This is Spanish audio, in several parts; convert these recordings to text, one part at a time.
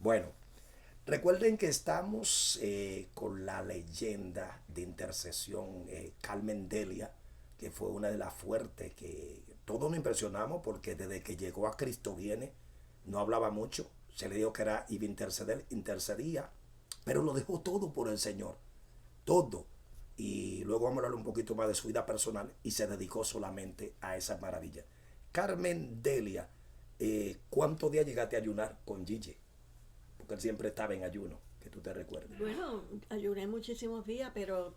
Bueno, recuerden que estamos con la leyenda de intercesión Carmen Delia, que fue una de las fuertes que todos nos impresionamos porque desde que llegó a Cristo viene, no hablaba mucho, se le dijo que era iba a interceder, intercedía, pero lo dejó todo por el Señor, todo. Y luego vamos a hablar un poquito más de su vida personal y se dedicó solamente a esas maravillas. Carmen Delia, ¿cuántos días llegaste a ayunar con Gigi? Porque él siempre estaba en ayuno, que tú te recuerdes. Bueno, ayuné muchísimos días, pero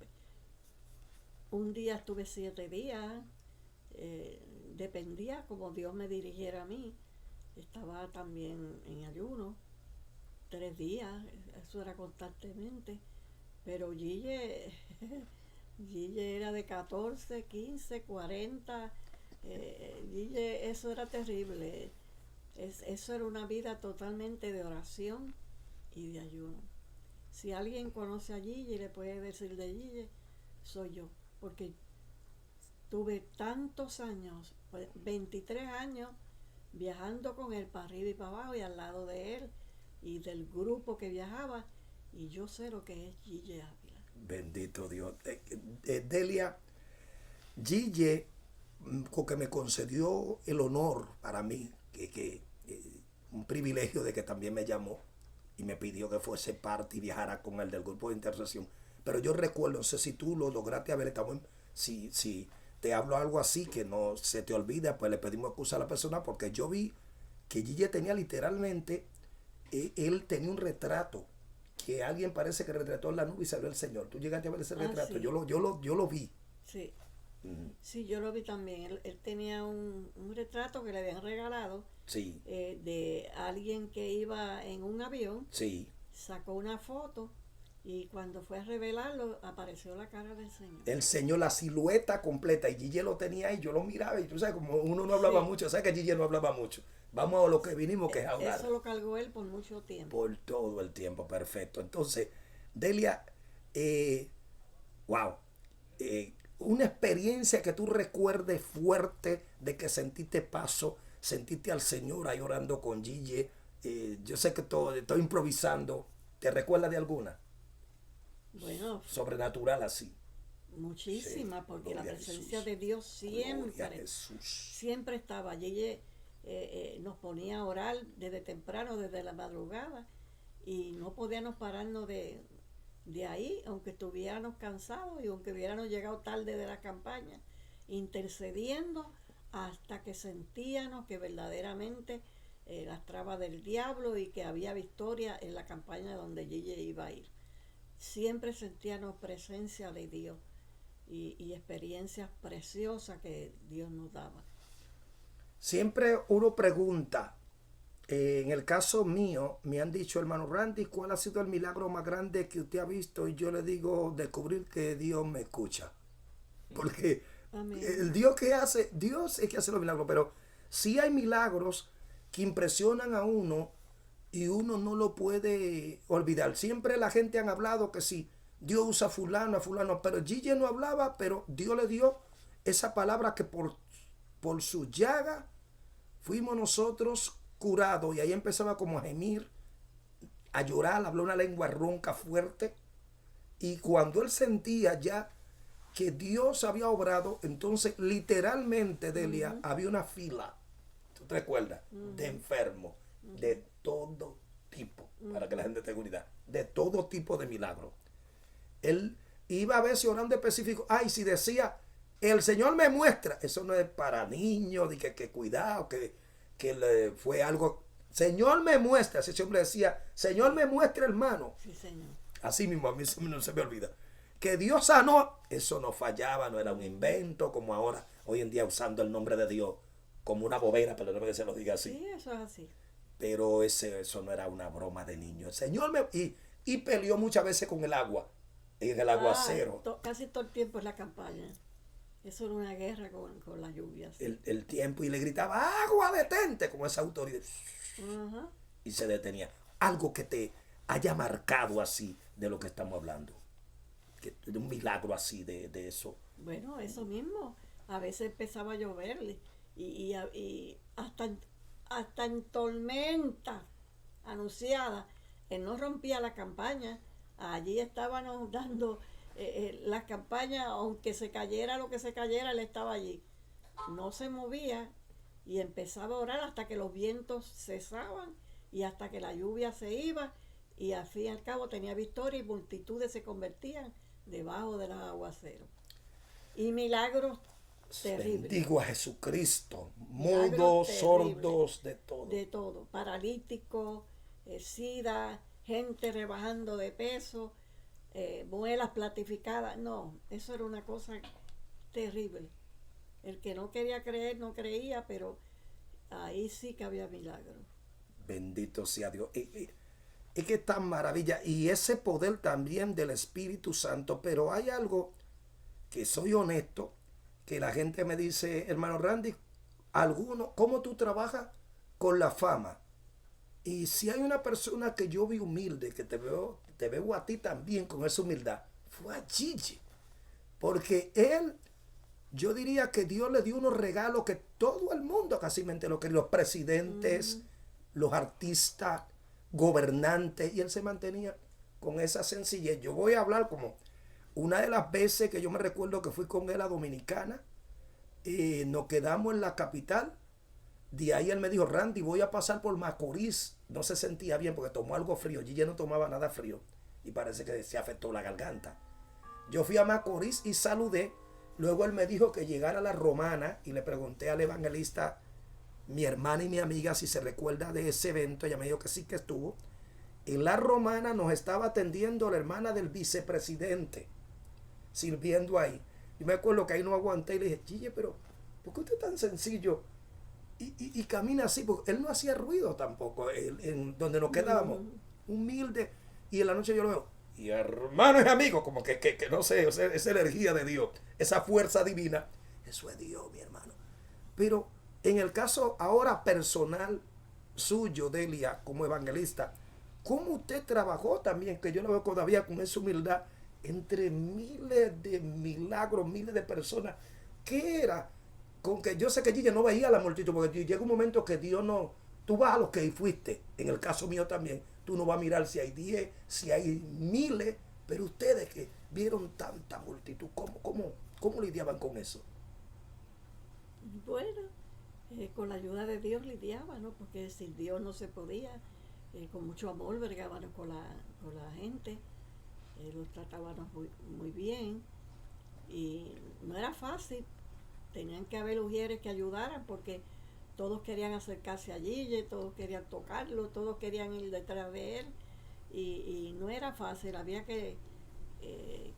un día estuve 7 días. Dependía como Dios me dirigiera a mí. Estaba también en ayuno, 3 días, eso era constantemente. Pero Gille, Gille era de 14, 15, 40. Gille, eso era terrible. Eso era una vida totalmente de oración y de ayuno. Si alguien conoce a Gille y le puede decir de Gille, soy yo. Porque tuve tantos años, 23 años, viajando con él para arriba y para abajo y al lado de él y del grupo que viajaba, y yo sé lo que es Gille Ávila. Bendito Dios. Delia, Gille, que me concedió el honor para mí, un privilegio de que también me llamó y me pidió que fuese parte y viajara con él del grupo de intercesión. Pero yo recuerdo, no sé si tú lo lograste ver, si te hablo algo así que no se te olvida, pues le pedimos excusa a la persona porque yo vi que Gille tenía literalmente, él tenía un retrato que alguien parece que retrató en la nube y salió el Señor. Tú llegaste a ver ese retrato, Sí, yo lo vi. sí, Mm, sí, yo lo vi también. Él tenía un retrato que le habían regalado, sí, de alguien que iba en un avión, sí. sacó una foto y cuando fue a revelarlo apareció la cara del Señor. El Señor, la silueta completa, y Gille lo tenía ahí, yo lo miraba, y tú sabes, como uno no hablaba Sí, mucho, sabes que Gille no hablaba mucho. Vamos a lo que vinimos, que es a eso hablar lo cargó él por mucho tiempo. por todo el tiempo, perfecto. Entonces, Delia, eh, wow, una experiencia que tú recuerdes fuerte de que sentiste paso, sentiste al Señor ahí orando con Gille. Yo sé que estoy improvisando. ¿Te recuerdas de alguna? Bueno, Sobrenatural así. Sí, muchísima, porque la gloria a presencia Jesús. de Dios Gloria a siempre, Jesús. siempre estaba allí. Nos ponía a orar desde temprano, desde la madrugada, y no podíamos pararnos de ahí, aunque estuviéramos cansados y aunque hubiéramos llegado tarde de la campaña, intercediendo hasta que sentíamos que verdaderamente las trabas del diablo y que había victoria en la campaña donde Gille iba a ir. Siempre sentíamos presencia de Dios y experiencias preciosas que Dios nos daba. Siempre uno pregunta, en el caso mío, me han dicho, hermano Randy, ¿cuál ha sido el milagro más grande que usted ha visto? Y yo le digo, descubrir que Dios me escucha. Porque Amén. el Dios es que hace los milagros, pero sí hay milagros que impresionan a uno y uno no lo puede olvidar. Siempre la gente han hablado que sí, Dios usa a fulano, pero Gille no hablaba, pero Dios le dio esa palabra que por su llaga fuimos nosotros curados, y ahí empezaba como a gemir, a llorar, a hablar una lengua ronca fuerte, y cuando él sentía ya que Dios había obrado, entonces literalmente, Delia, Ujú, había una fila, ¿tú te recuerdas? De ujú, enfermos, ujú, de todo tipo, para que la ujú. gente tenga unidad, de todo tipo de milagros. Él iba a veces orando específico, ay, si decía, el Señor me muestra, eso no es para niños, de que cuidado, que fue algo, Señor me muestra, ese hombre decía, Señor Sí, me muestra, hermano. sí, Señor. Así mismo, a mí no se me olvida. Que Dios sanó, eso no fallaba, no era un Ujú. invento como ahora, hoy en día usando el nombre de Dios como una bobera, pero no que se lo diga así. Sí, eso es así. Pero eso no era una broma de niño. El Señor y peleó muchas veces con el agua, en el Ah, aguacero, casi todo el tiempo es la campaña. Eso era una guerra con la lluvia, sí. el tiempo, y le gritaba, agua, detente, como esa autoridad, Ajá. y se detenía. Algo que te haya marcado así de lo que estamos hablando, de un milagro así de eso. Bueno, eso mismo. A veces empezaba a llover y hasta en tormenta anunciadas, él no rompía la campaña. Allí estábamos dando las campañas, aunque se cayera lo que se cayera, él estaba allí. No se movía y empezaba a orar hasta que los vientos cesaban y hasta que la lluvia se iba, y al fin y al cabo tenía victoria y multitudes se convertían debajo de los aguaceros. Y milagros terribles. Bendigo a Jesucristo. Milagros Mudos, terribles. sordos, de todo. De todo. Paralíticos, sida, gente rebajando de peso, muelas platificadas. No, eso era una cosa terrible. El que no quería creer no creía, pero ahí sí que había milagros. Bendito sea Dios. Es que es tan maravilla. Y ese poder también del Espíritu Santo. Pero hay algo que soy honesto, que la gente me dice, hermano Randy, ¿cómo tú trabajas con la fama? Y si hay una persona que yo vi humilde, que te veo a ti también con esa humildad, fue a Gigi. Porque él, yo diría que Dios le dio unos regalos que todo el mundo casi mente lo que los presidentes, los artistas, gobernantes, y él se mantenía con esa sencillez. Yo voy a hablar como una de las veces que yo me recuerdo que fui con él a Dominicana, nos quedamos en la capital. De ahí él me dijo, Randy, voy a pasar por Macorís. No se sentía bien porque tomó algo frío. Gigi no tomaba nada frío y parece que se afectó la garganta. Yo fui a Macorís y saludé. Luego él me dijo que llegara a la Romana y le pregunté al evangelista, mi hermana y mi amiga, si se recuerda de ese evento. Ella me dijo que sí que estuvo. En la Romana nos estaba atendiendo la hermana del vicepresidente, sirviendo ahí. Yo me acuerdo que ahí no aguanté y le dije, Gigi, pero ¿por qué usted es tan sencillo? Y camina así, porque él no hacía ruido tampoco, en donde nos quedábamos, humilde. Y en la noche yo lo veo, y hermanos y amigos, como que no sé, esa energía de Dios, esa fuerza divina, eso es Dios, mi hermano. Pero en el caso ahora personal suyo, Delia, como evangelista, ¿cómo usted trabajó también, que yo lo veo todavía con esa humildad, entre miles de milagros, miles de personas? ¿Qué era? Con que yo sé que Gigi no veía a la multitud, porque llega un momento que Dios no, tú vas a los que fuiste, en el caso mío también, tú no vas a mirar si hay 10, si hay miles, pero ustedes que vieron tanta multitud, ¿cómo lidiaban con eso? Bueno, con la ayuda de Dios lidiaba, ¿no? Porque sin Dios no se podía. Con mucho amor bregábamos con la gente, los tratábamos muy bien, y no era fácil. Tenían que haber ujieres que ayudaran porque todos querían acercarse a Gigi, todos querían tocarlo, todos querían ir detrás de él, y no era fácil. Había que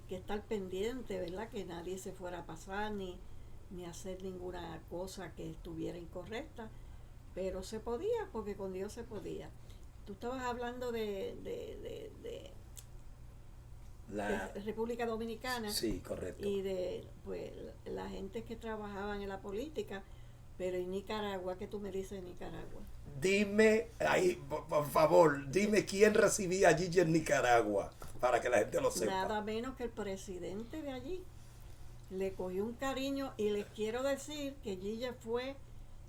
estar pendiente, ¿verdad? Que nadie se fuera a pasar ni hacer ninguna cosa que estuviera incorrecta, pero se podía, porque con Dios se podía. Tú estabas hablando de República Dominicana. Sí, correcto. Y de pues la gente que trabajaban en la política, pero en Nicaragua, ¿qué tú me dices de Nicaragua? Dime, ahí, por favor, dime quién recibía a Gigi en Nicaragua, para que la gente lo sepa. Nada menos que el presidente de allí. Le cogió un cariño, y les quiero decir que Gigi fue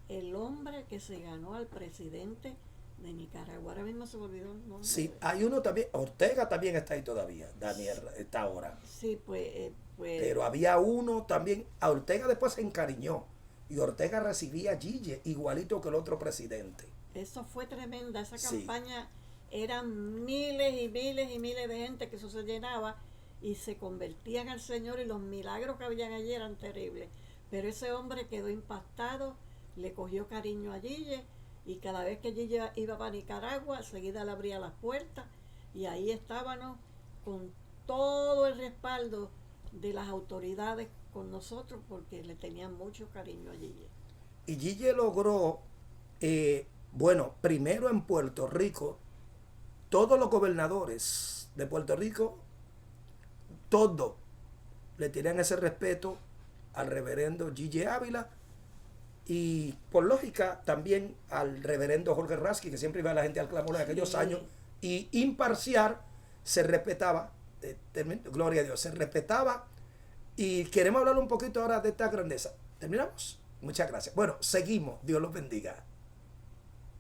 el hombre que se ganó al presidente de Nicaragua. Ahora mismo se me olvidó el nombre. Sí, hay uno también, Ortega también está ahí todavía, Daniel está ahora. Sí, pues Pero había uno también, a Ortega después se encariñó, y Ortega recibía a Gigi igualito que el otro presidente. Eso fue tremenda, esa Sí. campaña, eran miles y miles y miles de gente que eso se llenaba y se convertían al Señor, y los milagros que habían allí eran terribles. Pero ese hombre quedó impactado, le cogió cariño a Gigi, y cada vez que Gigi iba para Nicaragua, enseguida le abría las puertas, y ahí estábamos con todo el respaldo de las autoridades con nosotros, porque le tenían mucho cariño a Gigi. Y Gigi logró, bueno, primero en Puerto Rico, todos los gobernadores de Puerto Rico, todos le tenían ese respeto al reverendo Gigi Ávila, y por lógica también al reverendo Jorge Rasky, que siempre iba la gente al clamor en aquellos años, y imparcial, se respetaba, gloria a Dios, se respetaba. Y queremos hablar un poquito ahora de esta grandeza. ¿Terminamos? Muchas gracias. Bueno, seguimos. Dios los bendiga.